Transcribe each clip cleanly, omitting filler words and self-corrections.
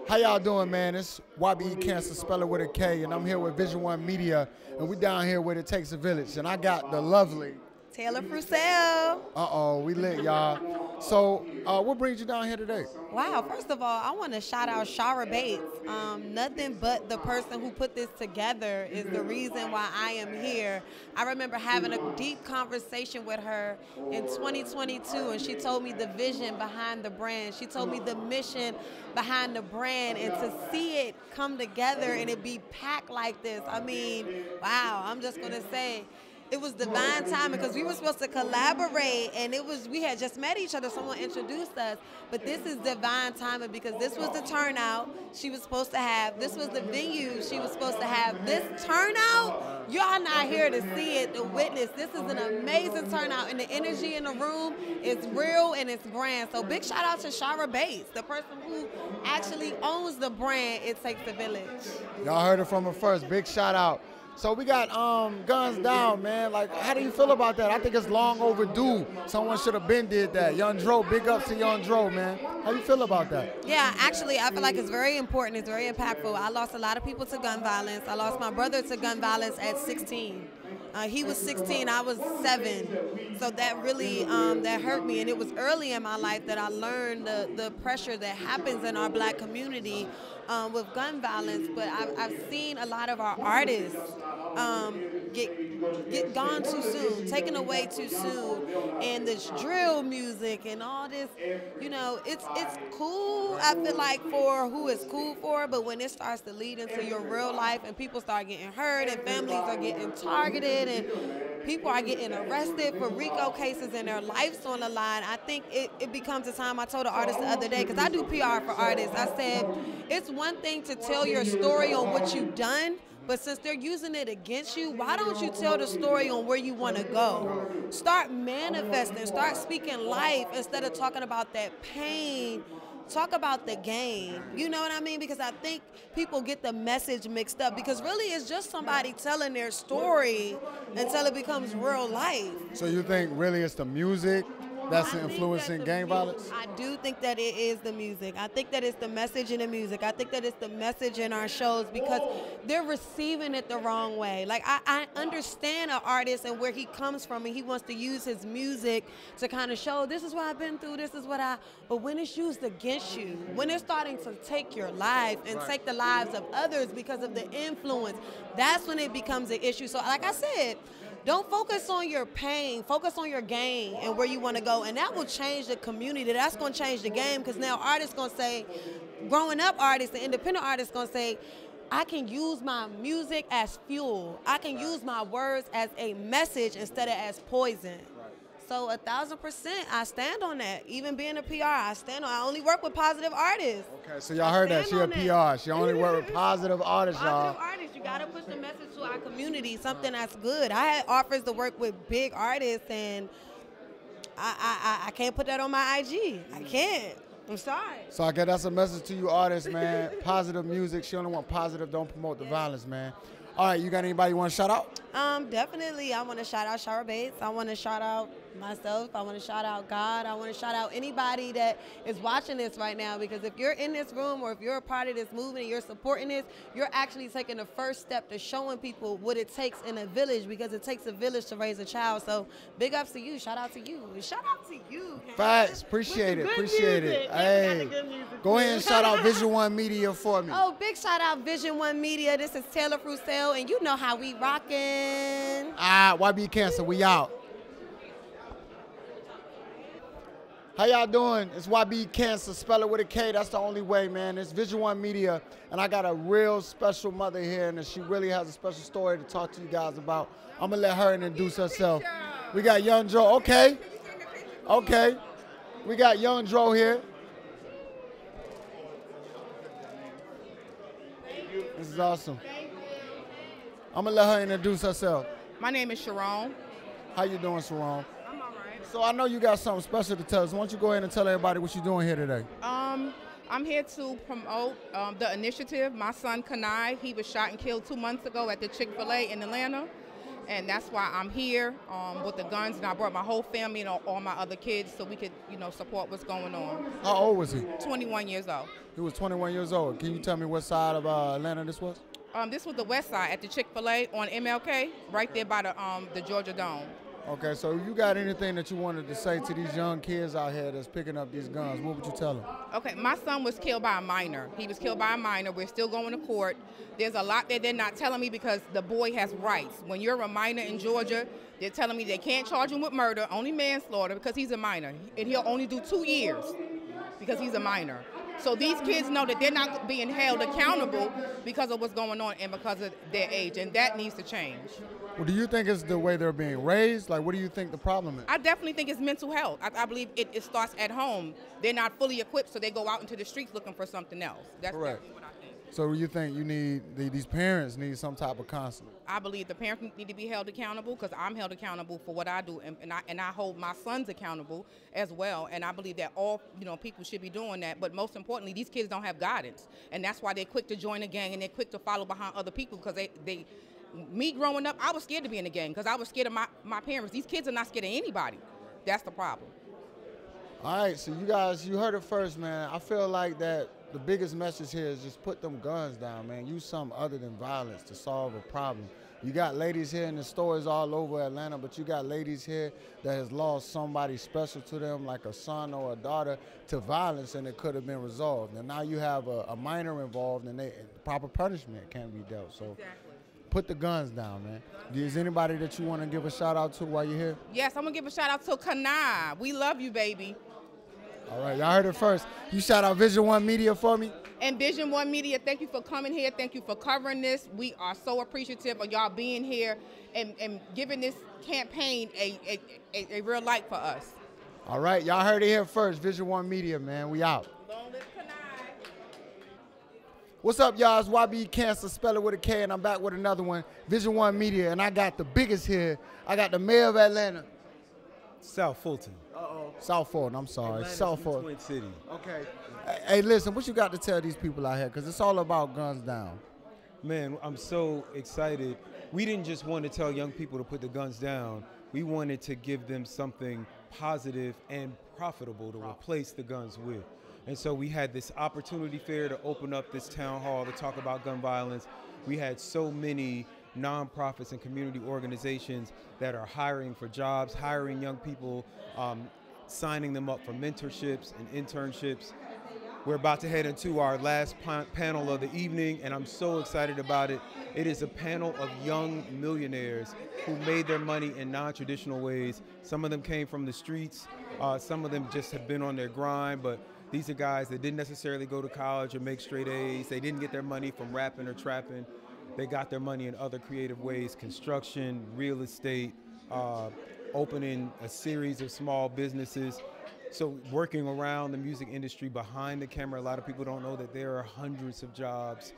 How y'all doing, man? It's YBE Cancer, spell it with a K, and I'm here with Vision One Media, and we down here where it takes a village, and I got the lovely Taylor Frucell. Uh-oh, we lit, y'all. So, what brings you down here today? Wow, first of all, I want to shout out Shara Bates. Nothing but the person who put this together is the reason why I am here. I remember having a deep conversation with her in 2022, and she told me the vision behind the brand. She told me the mission behind the brand, and to see it come together and it be packed like this, I mean, wow, I'm just going to say, it was divine timing because we were supposed to collaborate, and we had just met each other. Someone introduced us, but this is divine timing because this was the turnout she was supposed to have. This was the venue she was supposed to have. This turnout, y'all not here to see it, to witness. This is an amazing turnout, and the energy in the room is real and it's grand. So big shout out to Shara Bates, the person who actually owns the brand It Takes a Village. Y'all heard it from her first. Big shout out. So we got Guns Down, man. Like, how do you feel about that? I think it's long overdue. Someone should have been did that. Young Dro, big ups to Young Dro, man. How you feel about that? Yeah, actually, I feel like it's very important. It's very impactful. I lost a lot of people to gun violence. I lost my brother to gun violence at 16. He was 16, I was 7. So that really, that hurt me. And it was early in my life that I learned the pressure that happens in our black community with gun violence. But I've seen a lot of our artists get gone too soon, taken away too soon. And this drill music and all this, you know, it's cool, I feel like, for who it's cool for. But when it starts to lead into your real life and people start getting hurt and families are getting targeted and people are getting arrested for RICO cases and their life's on the line, I think it becomes a time. I told an artist the other day, because I do PR for artists, I said, it's one thing to tell your story on what you've done, but since they're using it against you, why don't you tell the story on where you want to go? Start manifesting, start speaking life instead of talking about that pain. Talk about the game, you know what I mean? Because I think people get the message mixed up, because really it's just somebody telling their story until it becomes real life. So you think really it's the music that's influencing gang violence? I do think that it is the music. I think that it's the message in the music. I think that it's the message in our shows, because they're receiving it the wrong way. Like, I understand an artist and where he comes from, and he wants to use his music to kind of show, this is what I've been through, this is what but when it's used against you, when it's starting to take your life and take the lives of others because of the influence, that's when it becomes an issue. So like I said, don't focus on your pain, focus on your gain and where you want to go, and that will change the community. That's going to change the game, because now artists going to say, growing up artists, the independent artists going to say, I can use my music as fuel. I can use my words as a message instead of as poison. So 1,000%, I stand on that. Even being a PR, I only work with positive artists. Okay, so y'all heard that. She a PR. She only work with positive artists, y'all. Positive artists. You got to push the message to our community, something that's good. I had offers to work with big artists, and I can't put that on my IG. I can't. I'm sorry. So I guess that's a message to you artists, man. Positive music. She only want positive. Don't promote the violence, man. All right, you got anybody you want to shout out? Definitely. I want to shout out Shara Bates. I want to shout out myself. I want to shout out God. I want to shout out anybody that is watching this right now, because if you're in this room or if you're a part of this movement and you're supporting this, you're actually taking the first step to showing people what it takes in a village, because it takes a village to raise a child. So big ups to you. Shout out to you. Shout out to you. Facts. Appreciate it. Appreciate it. Hey, go ahead and shout out Vision One Media for me. Oh, big shout out Vision One Media. This is Taylor Frucell, and you know how we rockin'. YBE Cancer, we out. How y'all doing? It's YBE Cancer, spell it with a K, that's the only way, man. It's Vision One Media, and I got a real special mother here, and she really has a special story to talk to you guys about. I'm gonna let her introduce herself. We got Young Dro, okay. Okay, we got Young Dro here. This is awesome. I'm gonna let her introduce herself. My name is Sharon. How you doing, Sharon? I'm all right. So I know you got something special to tell us. Why don't you go ahead and tell everybody what you're doing here today? I'm here to promote the initiative. My son, Khalid, he was shot and killed 2 months ago at the Chick-fil-A in Atlanta. and that's why I'm here with the guns, and I brought my whole family and all my other kids so we could, support what's going on. How old was he? 21 years old. He was 21 years old. Can you tell me what side of Atlanta this was? This was the west side at the Chick-fil-A on MLK, right there by the Georgia Dome. Okay, so you got anything that you wanted to say to these young kids out here that's picking up these guns? What would you tell them? Okay, my son was killed by a minor. He was killed by a minor. We're still going to court. There's a lot that they're not telling me because the boy has rights. When you're a minor in Georgia, they're telling me they can't charge him with murder, only manslaughter because he's a minor. And he'll only do 2 years because he's a minor. So these kids know that they're not being held accountable because of what's going on and because of their age, and that needs to change. Well, do you think it's the way they're being raised? Like, what do you think the problem is? I definitely think it's mental health. I believe it starts at home. They're not fully equipped, so they go out into the streets looking for something else. That's Correct. definitely what I think. So you think you need, these parents need some type of counseling? I believe the parents need to be held accountable because I'm held accountable for what I do, and I hold my sons accountable as well. And I believe that all people should be doing that. But most importantly, these kids don't have guidance, and that's why they're quick to join a gang and they're quick to follow behind other people because me growing up, I was scared to be in a gang because I was scared of my parents. These kids are not scared of anybody. That's the problem. All right, so you heard it first, man. I feel like that the biggest message here is just put them guns down, man. Use something other than violence to solve a problem. You got ladies here in the stores all over Atlanta, but you got ladies here that has lost somebody special to them, like a son or a daughter, to violence, and it could have been resolved. And now you have a minor involved, and proper punishment can't be dealt. So Exactly. put the guns down, man. Is anybody that you want to give a shout out to while you're here? Yes, I'm gonna give a shout out to Kanai. We love you, baby. All right, y'all heard it first. You shout out Vision One Media for me. And Vision One Media, thank you for coming here. Thank you for covering this. We are so appreciative of y'all being here and giving this campaign a real light for us. All right, y'all heard it here first. Vision One Media, man. We out. Long live Kanai. What's up, y'all? It's YB Cancer, spell it with a K, and I'm back with another one. Vision One Media, and I got the biggest here. I got the mayor of Atlanta. South Fulton. South Fulton, I'm sorry. Atlanta's South new Fulton. Twin City. Okay. Hey, listen, what you got to tell these people out here? Because it's all about guns down. Man, I'm so excited. We didn't just want to tell young people to put the guns down. We wanted to give them something positive and profitable to replace the guns with. And so we had this opportunity fair to open up this town hall to talk about gun violence. We had so many nonprofits and community organizations that are hiring for jobs, hiring young people, signing them up for mentorships and internships. We're about to head into our last panel of the evening, and I'm so excited about it. It is a panel of young millionaires who made their money in non-traditional ways. Some of them came from the streets. Some of them just have been on their grind, but these are guys that didn't necessarily go to college or make straight A's. They didn't get their money from rapping or trapping. They got their money in other creative ways: construction, real estate, opening a series of small businesses. So working around the music industry behind the camera. A lot of people don't know that there are hundreds of jobs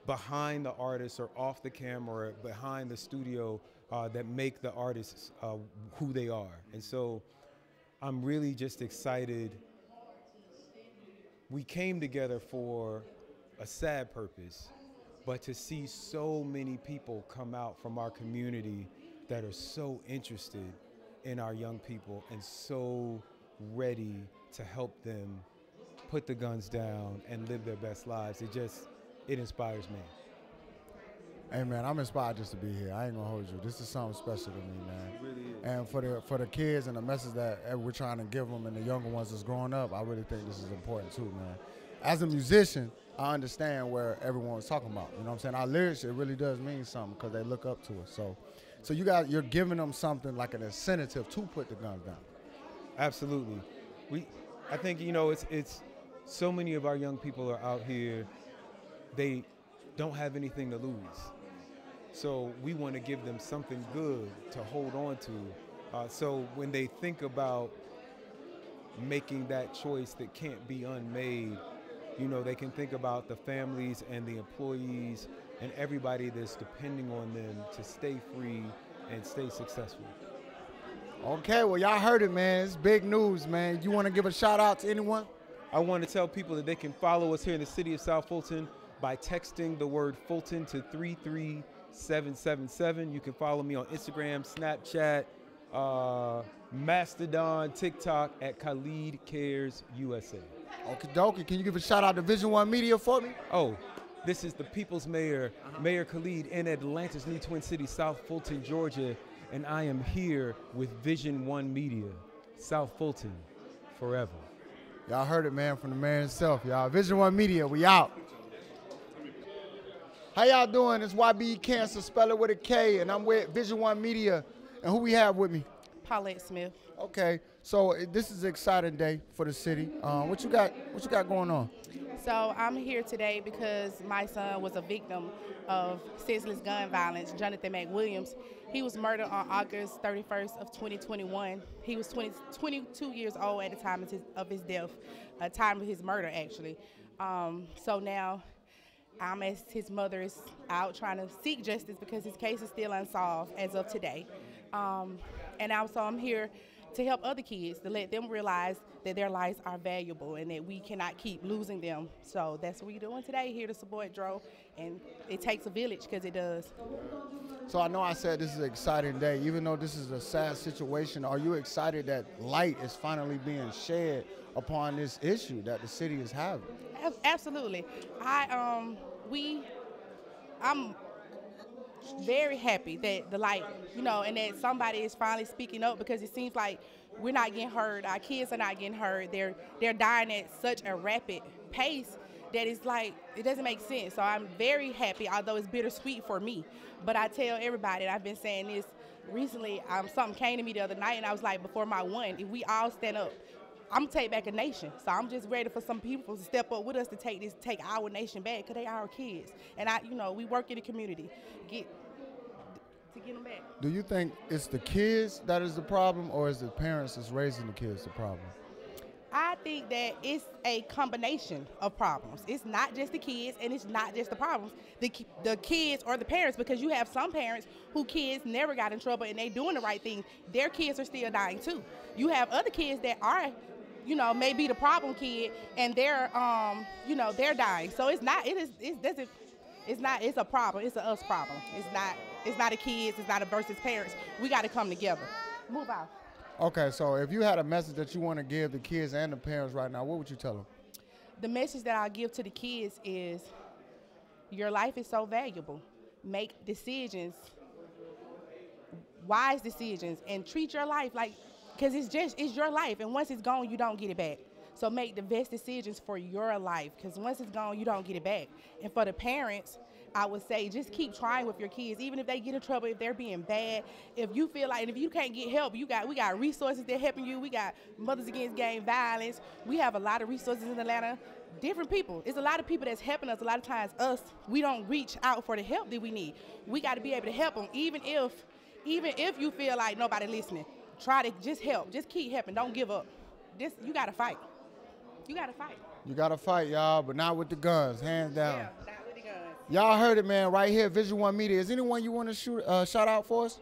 behind the artists or off the camera, behind the studio, that make the artists who they are. And so I'm really just excited. We came together for a sad purpose, but to see so many people come out from our community that are so interested in our young people and so ready to help them put the guns down and live their best lives, it inspires me. Hey, man, I'm inspired just to be here. I ain't gonna hold you. This is something special to me, man. It really is. And for the kids and the message that we're trying to give them and the younger ones that's growing up, I really think this is important too, man. As a musician, I understand where everyone was talking about. You know what I'm saying? Our lyrics, it really does mean something because they look up to us. So you're giving them something like an incentive to put the guns down. Absolutely. I think, it's so many of our young people are out here, they don't have anything to lose. So we want to give them something good to hold on to. So when they think about making that choice that can't be unmade, they can think about the families and the employees and everybody that's depending on them to stay free and stay successful. Okay, well, y'all heard it, man. It's big news, man. You want to give a shout out to anyone? I want to tell people that they can follow us here in the city of South Fulton by texting the word Fulton to 777. You can follow me on Instagram, Snapchat, Mastodon, TikTok at Khalid Cares USA. Okie dokie. Can you give a shout out to Vision One Media for me? Oh, this is the People's Mayor, Mayor Khalid in Atlanta's new Twin Cities, South Fulton, Georgia, and I am here with Vision One Media, South Fulton, forever. Y'all heard it, man, from the mayor himself, y'all. Vision One Media, we out. How y'all doing? It's YBE Cancer, spell it with a K, and I'm with Vision One Media. And who we have with me? Paulette Smith. Okay, so this is an exciting day for the city. What you got going on? So I'm here today because my son was a victim of senseless gun violence, Jonathan McWilliams. He was murdered on August 31st of 2021. He was 22 years old at the time of his death, time of his murder, actually. So now I'm, as his mother, is out trying to seek justice because his case is still unsolved as of today. And also I'm here to help other kids, to let them realize that their lives are valuable and that we cannot keep losing them. So that's what we're doing today, here to support Dro, and it takes a village, because it does. So I know I said this is an exciting day, even though this is a sad situation. Are you excited that light is finally being shed upon this issue that the city is having? Absolutely. I'm very happy that the light, and that somebody is finally speaking up, because it seems like we're not getting heard. Our kids are not getting heard. They're dying at such a rapid pace that it's like, it doesn't make sense. So I'm very happy, although it's bittersweet for me. But I tell everybody, and I've been saying this recently, something came to me the other night, and I was like, before my one, if we all stand up, I'm gonna take back a nation. So I'm just ready for some people to step up with us to take our nation back, because they are our kids. And we work in the community to get them back. Do you think it's the kids that is the problem, or is the parents that's raising the kids the problem? I think that it's a combination of problems. It's not just the kids, and it's not just the problems. The kids or the parents, because you have some parents who kids never got in trouble and they doing the right thing. Their kids are still dying too. You have other kids that are, maybe the problem kid, and they're dying. So it's a problem. It's a us problem. It's not a kids. It's not a versus parents. We got to come together. Move out. Okay, so if you had a message that you want to give the kids and the parents right now, what would you tell them? The message that I'll give to the kids is, your life is so valuable. Make decisions, wise decisions, and treat your life like, because it's your life, and once it's gone, you don't get it back. So make the best decisions for your life, because once it's gone, you don't get it back. And for the parents, I would say, just keep trying with your kids, even if they get in trouble, if they're being bad. If you feel like, and if you can't get help, we got resources that helping you. We got Mothers Against Gang Violence. We have a lot of resources in Atlanta. Different people. It's a lot of people that's helping us. A lot of times we don't reach out for the help that we need. We got to be able to help them, even if you feel like nobody listening. Try to just help. Just keep helping. Don't give up. You got to fight. You got to fight. You got to fight, y'all, but not with the guns, hands down. Yeah, not with the guns. Y'all heard it, man, right here, Vision One Media. Is anyone you want to shout out for us?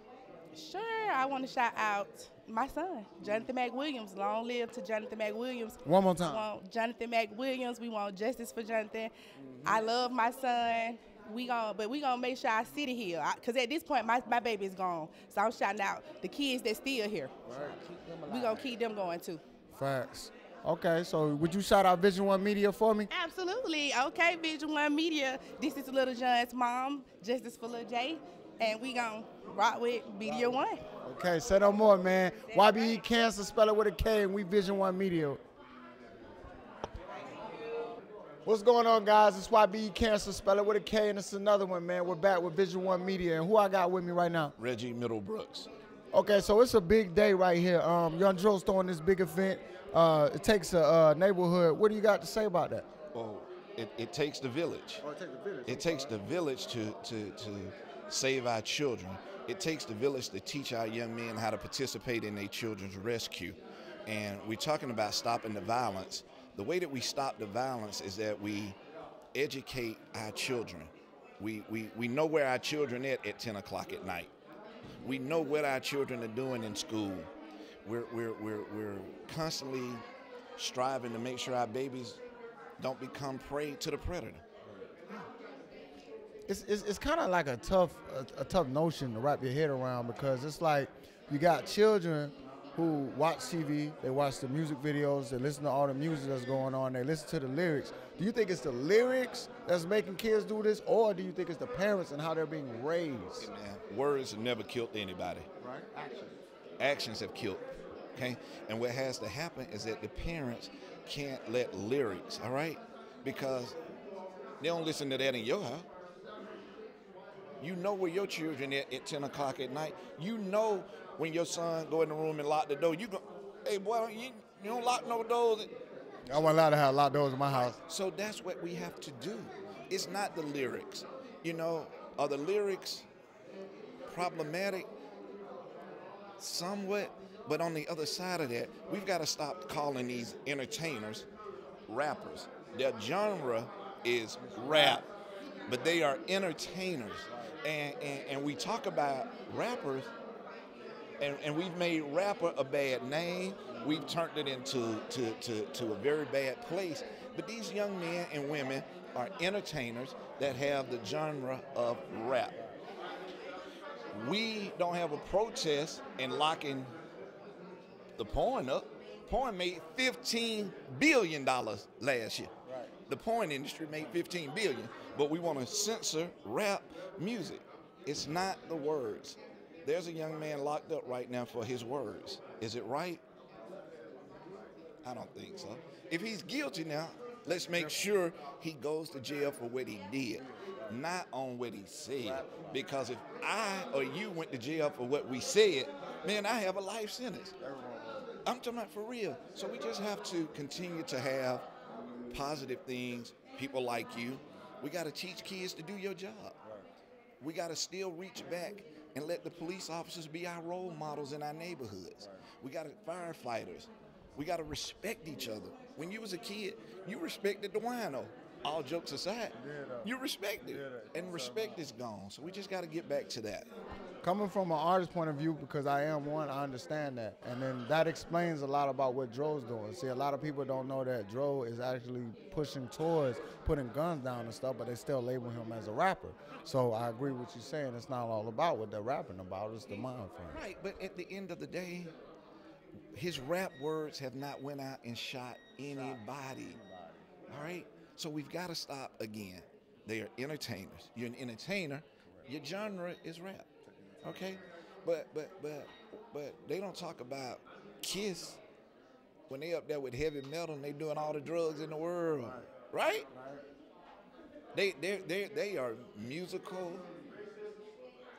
Sure, I want to shout out my son, Jonathan McWilliams. Long live to Jonathan McWilliams. One more time. We want Jonathan McWilliams. We want justice for Jonathan. I love my son. But we gonna make sure our city here, because at this point my baby is gone. So I'm shouting out the kids that's still here. Right. We gonna keep them going too. Facts. Okay, so would you shout out Vision One Media for me? Absolutely. Okay, Vision One Media. This is Little John's mom, Justice for Lil J, and we gonna rock with Media One. Okay, say no more, man. YBE Cancer, spell it with a K, and we Vision One Media. What's going on, guys? It's YBE Cancer, spell it with a K, and it's another one, man. We're back with Vision One Media, and who I got with me right now? Reggie Middlebrooks. Okay, so it's a big day right here. Young Dro's throwing this big event. It takes a neighborhood. What do you got to say about that? Well, it takes the village. Oh, it takes the village. It takes the village to save our children. It takes the village to teach our young men how to participate in their children's rescue. And we're talking about stopping the violence. The way that we stop the violence is that we educate our children. We know where our children are at 10 o'clock at night. We know what our children are doing in school. We're constantly striving to make sure our babies don't become prey to the predator. it's kind of like a tough notion to wrap your head around, because it's like you got children who watch TV, they watch the music videos, they listen to all the music that's going on, they listen to the lyrics. Do you think it's the lyrics that's making kids do this, or do you think it's the parents and how they're being raised? Man, words have never killed anybody. Right. Actions have killed. Okay? And what has to happen is that the parents can't let lyrics, all right? Because they don't listen to that in your house. You know where your children at 10 o'clock at night. You know when your son go in the room and lock the door. You go, hey, boy, you don't lock no doors. I wasn't allowed to have locked doors in my house. So that's what we have to do. It's not the lyrics. You know, are the lyrics problematic? Somewhat. But on the other side of that, we've got to stop calling these entertainers rappers. Their genre is rap, but they are entertainers. And we talk about rappers, and we've made rapper a bad name. We've turned it into a very bad place. But these young men and women are entertainers that have the genre of rap. We don't have a protest in locking the porn up. Porn made $15 billion last year. Right. The porn industry made $15 billion, but we want to censor rap music. It's not the words. There's a young man locked up right now for his words. Is it right? I don't think so. If he's guilty now, let's make sure he goes to jail for what he did, not on what he said. Because if I or you went to jail for what we said, man, I have a life sentence. I'm talking about for real. So we just have to continue to have positive things, people like you. We got to teach kids to do your job. We got to still reach back and let the police officers be our role models in our neighborhoods. We got to firefighters. We got to respect each other. When you was a kid, you respected the wino. All jokes aside, you respect it. And respect is gone. So we just got to get back to that. Coming from an artist point of view, because I am one, I understand that. And then that explains a lot about what Dro's doing. See, a lot of people don't know that Dro is actually pushing towards putting guns down and stuff, but they still label him as a rapper. So I agree with you saying it's not all about what they're rapping about, it's the mind frame. Right, but at the end of the day, his rap words have not went out and shot anybody. All right? So we've got to stop again. They are entertainers. You're an entertainer. Your genre is rap. Okay? But they don't talk about Kiss when they up there with heavy metal and they doing all the drugs in the world. Right? They are musical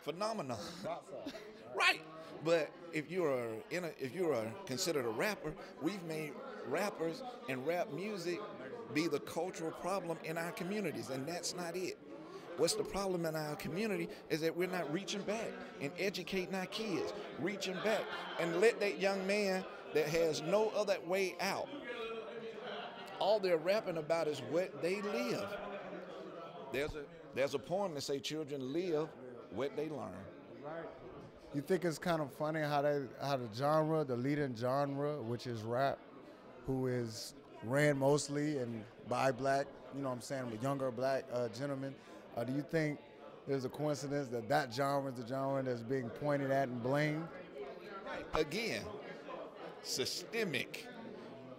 phenomena. Right. But if you are considered a rapper, we've made rappers and rap music be the cultural problem in our communities, and that's not it. What's the problem in our community is that we're not reaching back and educating our kids, reaching back and let that young man that has no other way out, all they're rapping about is what they live. There's a poem that say children live what they learn. Right. You think it's kind of funny how the genre, the leading genre, which is rap, who is ran mostly and by black, you know what I'm saying, with younger black gentlemen. Do you think there's a coincidence that genre is the genre that's being pointed at and blamed? Again, systemic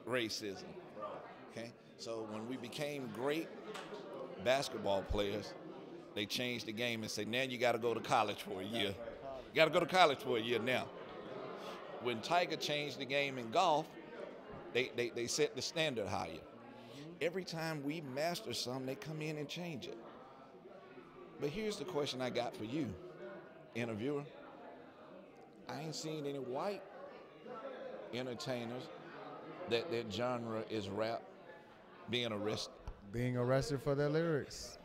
racism. Okay, so when we became great basketball players, they changed the game and said, now you got to go to college for a year. You got to go to college for a year now. When Tiger changed the game in golf, they set the standard higher. Every time we master something, they come in and change it. But here's the question I got for you, interviewer. I ain't seen any white entertainers that their genre is rap being arrested. Being arrested for their lyrics.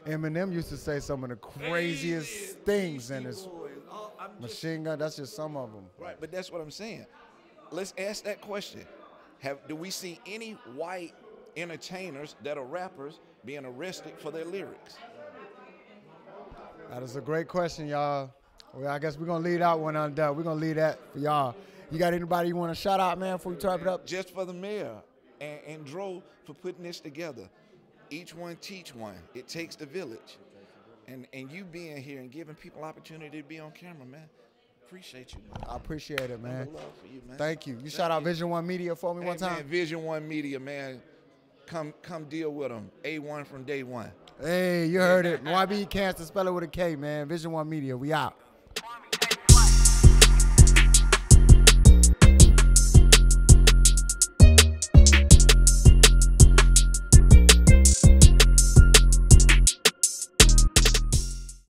Eminem used to say some of the craziest things in his Machine Gun, that's just some of them. Right, but that's what I'm saying. Let's ask that question. Do we see any white entertainers that are rappers being arrested for their lyrics? That is a great question, y'all. Well, I guess we're going to leave that one undone. We're going to leave that for y'all. You got anybody you want to shout out, man, before we wrap it up? Just for the mayor and Dro for putting this together. Each one teach one. It takes the village. And you being here and giving people opportunity to be on camera, man. Appreciate you, man. I appreciate it, man. Love for you, man. Thank you. You shout out Vision One Media for me one time? Man, Vision One Media, man. Come deal with them. A1 from day one. Hey, you heard it. YB Cancer, spell it with a K, man. Vision One Media, we out.